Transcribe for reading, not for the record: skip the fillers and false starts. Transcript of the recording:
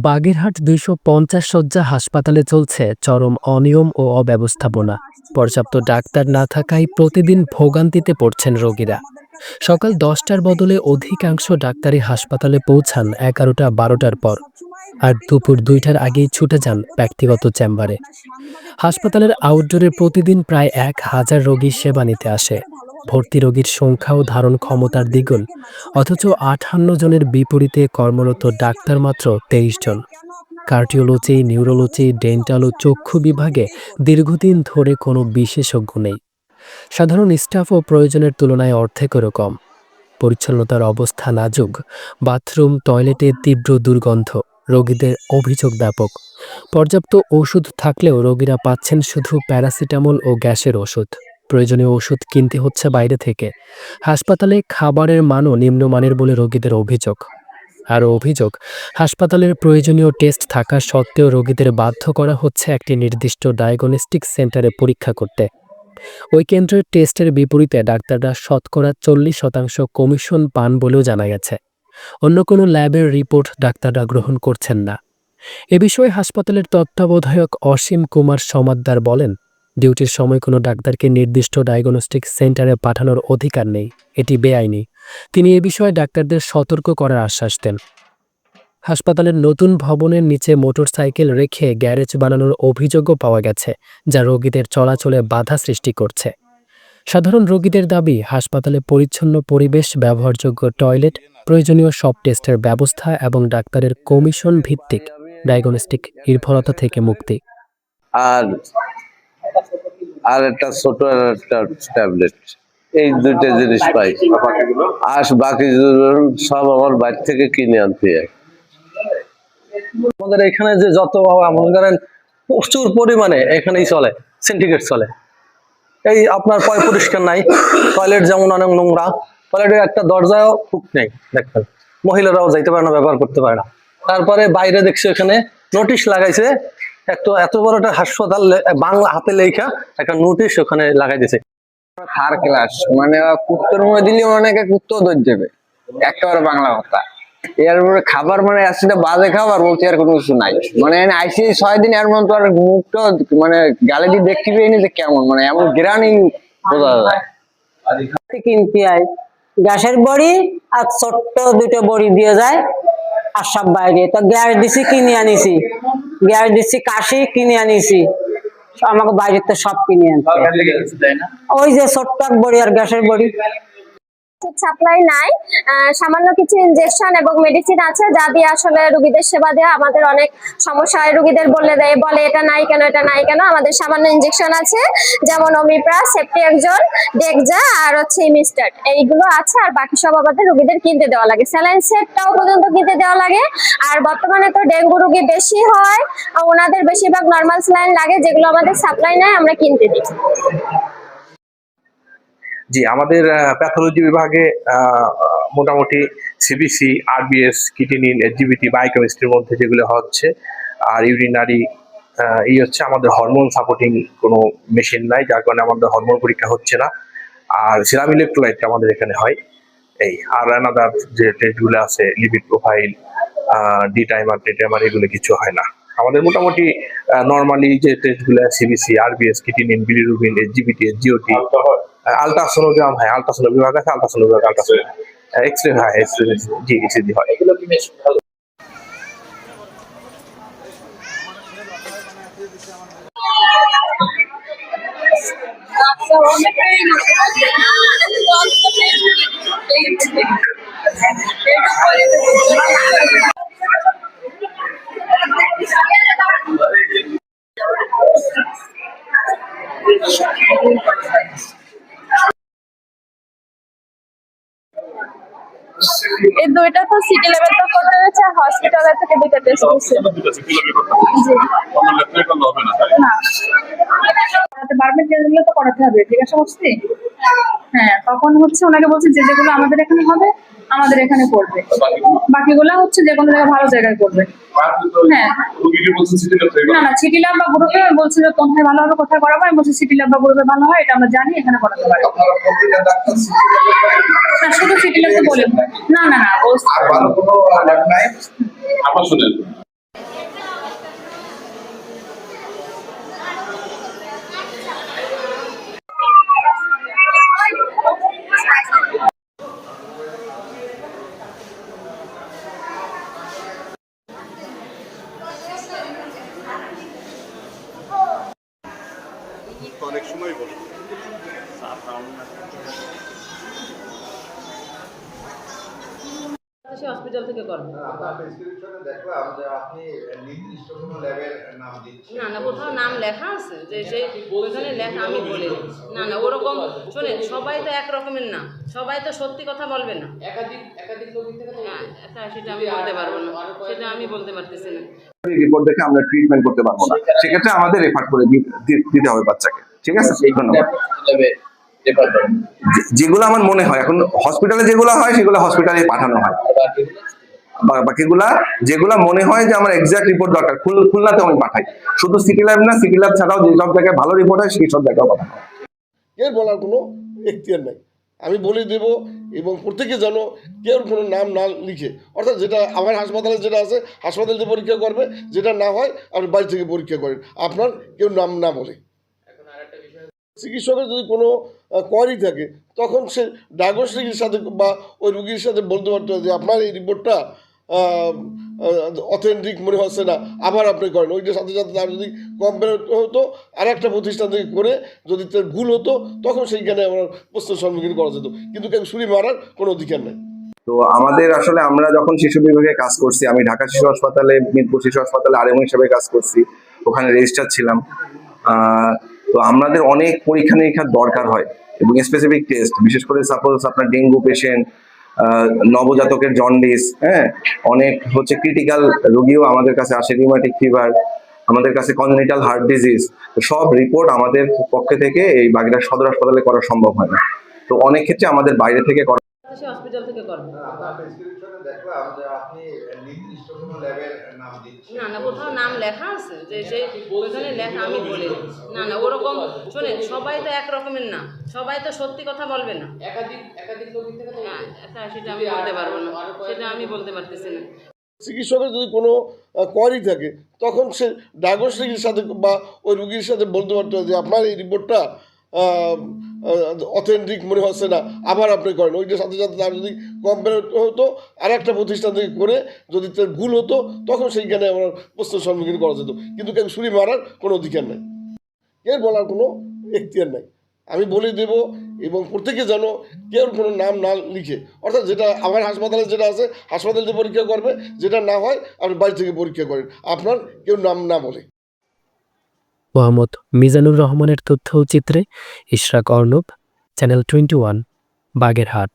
বাগেরহাট ২৫০ শয্যা হাসপাতালে চলছে চরম অনিয়ম ও অব্যবস্থাপনা। পর্যাপ্ত ডাক্তার না থাকায় প্রতিদিন ভোগান্তিতে পড়ছেন রোগীরা। সকাল ১০টার বদলে অধিকাংশ ডাক্তারই হাসপাতালে পৌঁছান ১১টা-১২টার পর, আর দুপুর ২টার আগেই ছুটে যান ব্যক্তিগত চেম্বারে। হাসপাতালের আউটডোরে প্রতিদিন প্রায় ১,০০০ রোগী সেবা নিতে আসে। ভর্তি রোগীর সংখ্যাও ধারণ ক্ষমতার দ্বিগুণ, অথচ ৫৮ জনের বিপরীতে কর্মরত ডাক্তার মাত্র ২৩ জন। কার্ডিওলজি, নিউরোলজি, ডেন্টাল ও চক্ষু বিভাগে দীর্ঘদিন ধরে কোনো বিশেষজ্ঞ নেই। সাধারণ স্টাফও প্রয়োজনের তুলনায় অর্ধেকেরও কম। পরিচ্ছন্নতার অবস্থা নাজুক, বাথরুম, টয়লেটে তীব্র দুর্গন্ধ। রোগীদের অভিযোগ ব্যাপক। পর্যাপ্ত ওষুধ থাকলেও রোগীরা পাচ্ছেন শুধু প্যারাসিটামল ও গ্যাসের ওষুধ। প্রয়োজনীয় ওষুধ কিনতে হচ্ছে বাইরে থেকে। হাসপাতালে খাবারের মানও নিম্নমানের বলে রোগীদের অভিযোগ। আরও অভিযোগ, হাসপাতালের প্রয়োজনীয় টেস্ট থাকা সত্ত্বেও রোগীদের বাধ্য করা হচ্ছে একটি নির্দিষ্ট ডায়াগনস্টিক সেন্টারে পরীক্ষা করতে। ওই কেন্দ্রের টেস্টের বিপরীতে ডাক্তাররা শতকরা ৪০% কমিশন পান বলেও জানা গেছে। অন্য কোনো ল্যাবের রিপোর্ট ডাক্তাররা গ্রহণ করছেন না। এ বিষয়ে হাসপাতালের তত্ত্বাবধায়ক অসীম কুমার সমাদ্দার বলেন, ডিউটির সময় কোনো ডাক্তারকে নির্দিষ্ট ডায়াগনস্টিক সেন্টারে পাঠানোর অধিকার নেই, এটি বেআইনি। তিনি এ বিষয়ে ডাক্তারদের সতর্ক করার আশ্বাস দেন। হাসপাতালের নতুন ভবনের নিচে মোটরসাইকেল রেখে গ্যারেজ বানানোর অভিযোগও পাওয়া গেছে, যা রোগীদের চলাচলে বাধা সৃষ্টি করছে। সাধারণ রোগীদের দাবি, হাসপাতালে পরিচ্ছন্ন পরিবেশ, ব্যবহারযোগ্য টয়লেট, প্রয়োজনীয় সব টেস্টের ব্যবস্থা এবং ডাক্তারের কমিশন ভিত্তিক ডায়াগনস্টিক নির্ভরতা থেকে মুক্তি। আর আর একটা ছোট একটা ট্যাবলেট, এই দুইটা জিনিস পাই। আর বাকি সব আমার বাইরে থেকে কিনে আনতে হয়। আমাদের এখানে যে যত মনে করেন প্রচুর পরিমাণে এখানেই চলে সিন্ডিকেট চলে। এই আপনার পয় পরিষ্কার নাই, টয়লেট যেমন অনেক নোংরা, টয়লেটের একটা দরজাও হুক নেই, দেখবেন মহিলারাও যাইতে পারে না, ব্যবহার করতে পারে না। তারপরে বাইরে দেখছি এখানে নোটিশ লাগাইছে, এত বড় একটা হাসপাতাল বাংলা হাতে লেখা একটা নোটিশ ওখানে লাগাই দিয়েছে। থার্ড ক্লাস মানে কুত্তর মুখে দিলে অনেকে কুত্তো ধরে দেবে, একেবারে বাংলা কথা। এর খাবার মানে আসলে বাজে খাবার বলতে আর কোনো কিছু নাই। মানে আইসি ৬ দিন, এর মতো আর মুখটা মানে গালে দিয়ে দেখতে পাইনি যে কেমন, মানে এমন গ্রানি বোঝা যায়। কিনতে হয় গ্যাসের বড়ি আর ছোট্ট দুটো বড়ি দিয়ে যায়, আর সব বাইরে। তো গ্যাস দিছি কিনে আনিছি, গ্যাস দিছি কাশি কিনে আনিছি, আমাকে বাইরে তো সব কিনে আনতে। ওই যে ছোট্ট বড়ি আর গ্যাসের বড়ি সাপ্লাই নাই, সামান্য কিছু ইনজেকশন এবং মেডিসিন আছে, যা দিয়ে আসলে রোগীদের সেবা দেওয়া আমাদের অনেক সমস্যা হয়। রোগীদের বলে এটা নাই কেন, এটা নাই কেন। আমাদের সামান্য ইনজেকশন আছে, যেমন অমিপ্রা, সেপ্টিএক্সন, ডেক্সা আর হচ্ছে ইমিস্টাট, এইগুলো আছে। আর বাকি সব আমাদের রোগীদের কিনতে দেওয়া লাগে। স্যালাইন সেটটাও পর্যন্ত কিনতে দেওয়া লাগে। আর বর্তমানে তো ডেঙ্গু রোগী বেশি হয়, ওনাদের বেশিরভাগ নর্মাল স্যালাইন লাগে, যেগুলো আমাদের সাপ্লাই নাই, আমরা কিনতে দিই। জি, আমাদের প্যাথোলজি বিভাগে মোটামুটি সিবিসি, আরবিএস, কিডনি, এসজিবিটি, বায়োকেমিস্ট্রির মধ্যে যেগুলো হচ্ছে, আর ইউরিনারি এই হচ্ছে। আমাদের হরমোন সাপোর্টিং কোনো মেশিন নাই, যার কারণে আমাদের হরমোন পরীক্ষা হচ্ছে না। আর সিরাম ইলেকট্রোলাইট আমাদের এখানে হয় এই। আর আনাদার যে টেস্টগুলো আছে, lipid profile, D dimer, T dimer, এগুলো কিছু হয় না আমাদের। মোটামুটি নর্মালি যে টেস্টগুলো CBC, RBS, kidney, bilirubin, SGPT, SGOT, ultrasonogram, হ্যাঁ আলট্রাসোনো বিভাগ আছে, আলট্রাসোনো বিভাগ, আলট্রাসোনো, এক্সরে, হ্যাঁ এক্সরে, জি ইসিজি হয়। এগুলো কি বেশ ভালো। এই দুইটা তো সিটি লেভেল তো করতে হচ্ছে, হসপিটালে থেকে দুইটা টেস্ট হচ্ছে। বারবার যেগুলো তো করাতে হবে, জিজ্ঞাসা করছি। হ্যাঁ, তখন হচ্ছে ওনাকে বলছে যে যেগুলো আমাদের এখানে হবে আমাদের এখানে করবে, বাকিগুলো হচ্ছে যে কোনো জায়গায় ভালো জায়গায় করবে। হ্যাঁ, না না, সিটি ল্যাব বা গ্রুপে বলছে যে কোথায় ভালো হবে, কোথায় করাবো। আমি বলছি সিটি ল্যাব বা গ্রুপে ভালো হয়, এটা আমরা জানি, এখানে করাতে পারি। না, শুধু সিটি ল্যাব তো বলে না, না না, অনেক সময় বলি। হসপিটাল থেকে করবে দেখলাম যে আপনি নির্দিষ্ট কোনো ল্যাবের নাম দিচ্ছেন। না কোথাও নাম লেখা আছে যে সেই ওইখানে লেখা আমি বলি না ওরকম শোনেন, সবাই তো এক রকমের না, সবাই তো সত্যি কথা বলবে না। একাধিক রোগী থেকে সেটা আমি বলতে পারবো না, সেটা আমি বলতে পারতেছি না। রিপোর্ট দেখে আমরা ট্রিটমেন্ট করতে পারবো না, সেক্ষেত্রে আমাদের রেফার করে দিতে হবে বাচ্চাকে। ঠিক আছে, ধন্যবাদ। যেগুলো আমার মনে হয় এখন হসপিটালে যেগুলো হয় সেগুলো হসপিটালে পাঠানো হয়, বাকিগুলা যেগুলা মনে হয় যে আমার এক্সাক্ট রিপোর্ট দরকার খুলনাতে আমি পাঠাই। শুধু সিটি ল্যাব না, সিটি ল্যাব ছাড়াও যে সব জায়গায় ভালো রিপোর্ট হয় সেই সব জায়গায় পাঠানো হয়। এর বলার কোনো এখতিয়ার নাই, আমি বলে দেব এবং প্রত্যেকে যেন কেউ কোনো নাম না লিখে, অর্থাৎ যেটা আমার হাসপাতালে যেটা আছে হাসপাতালে পরীক্ষা করবে, যেটা না হয় আপনি বাড়ি থেকে পরীক্ষা করেন, আপনার কেউ নাম না বলে। চিকিৎসকের যদি কোনো কোয়ারি থাকে তখন সে ডায়াগনস্টিকের সাথে বা ওই রুগীর সাথে বলতে পারতো যে আপনার এই রিপোর্টটা অথেন্টিক মনে হচ্ছে না, আবার আপনি করেন। ওইটার সাথে সাথে তার যদি কম্পেয়ার হতো আর একটা প্রতিষ্ঠান থেকে করে যদি তার ভুল হতো তখন সেইখানে আমার প্রশ্নের সম্মুখীন করা যেত, কিন্তু কেউ ছুরি মারার কোনো অধিকার নেই। তো আমাদের আসলে আমরা যখন শিশু বিভাগে কাজ করছি, আমি ঢাকা শিশু হাসপাতালে, মিরপুর শিশু হাসপাতালে আরএমও হিসেবে কাজ করছি, ওখানে রেজিস্ট্রার ছিলাম। তো আমাদের অনেক পরীক্ষা নিরীক্ষার দরকার হয় এবং স্পেসিফিক টেস্ট, বিশেষ করে সাপোজ আপনার ডেঙ্গু পেশেন্ট, নবজাতকের জন্ডিস, হ্যাঁ, অনেক হচ্ছে ক্রিটিক্যাল রোগীও আমাদের কাছে আসে, রিউমাটিক ফিভার, আমাদের কাছে কনজেনিটাল হার্ট ডিজিজ। সব রিপোর্ট আমাদের পক্ষে থেকে এই বাগেরহাট সদর হাসপাতালে করা সম্ভব হয় না, তো অনেক ক্ষেত্রে আমাদের বাইরে থেকে করা। হসপিটাল থেকে করবে দেখলাম যে আপনি নির্দিষ্ট কোনো ল্যাবের নাম দিচ্ছেন। না কোথাও নাম লেখা আছে যে সেই ওইখানে লেখা আমি বলি না ওরকম শোনেন, সবাই তো এক রকমের না, সবাই তো সত্যি কথা বলবে না। একাধিক রোগী থেকে সেটা আমি বলতে পারবো না, সেটা আমি বলতে পারতেছি না। চিকিৎসকের যদি কোনো কোয়ারি থাকে তখন সে ডায়াগনস্টিকের সাথে বা ওই রুগীর সাথে বলতে পারতো যে আপনার এই রিপোর্টটা অথেন্টিক মনে হচ্ছে না, আবার আপনি করেন। ওইটার সাথে সাথে তার যদি কম্পেয়ার হতো আর একটা প্রতিষ্ঠান থেকে করে যদি তার ভুল হতো তখন সেইখানে আমার প্রশ্নের সম্মুখীন করা যেত, কিন্তু কেউ ছুরি মারার কোনো অধিকার নেই। এর বলার কোনো এখতিয়ার নাই, আমি বলে দেব এবং প্রত্যেকে যেন কেউ কোনো নাম না লিখে, অর্থাৎ যেটা আমার হাসপাতালে যেটা আছে হাসপাতালে পরীক্ষা করবে, যেটা না হয় আপনি বাড়ি থেকে পরীক্ষা করেন, আপনার কেউ নাম না বলে। মোহাম্মদ মিজানুর রহমানের তথ্যচিত্রে ইশরাক অর্ণব, চ্যানেল 21, বাগেরহাট।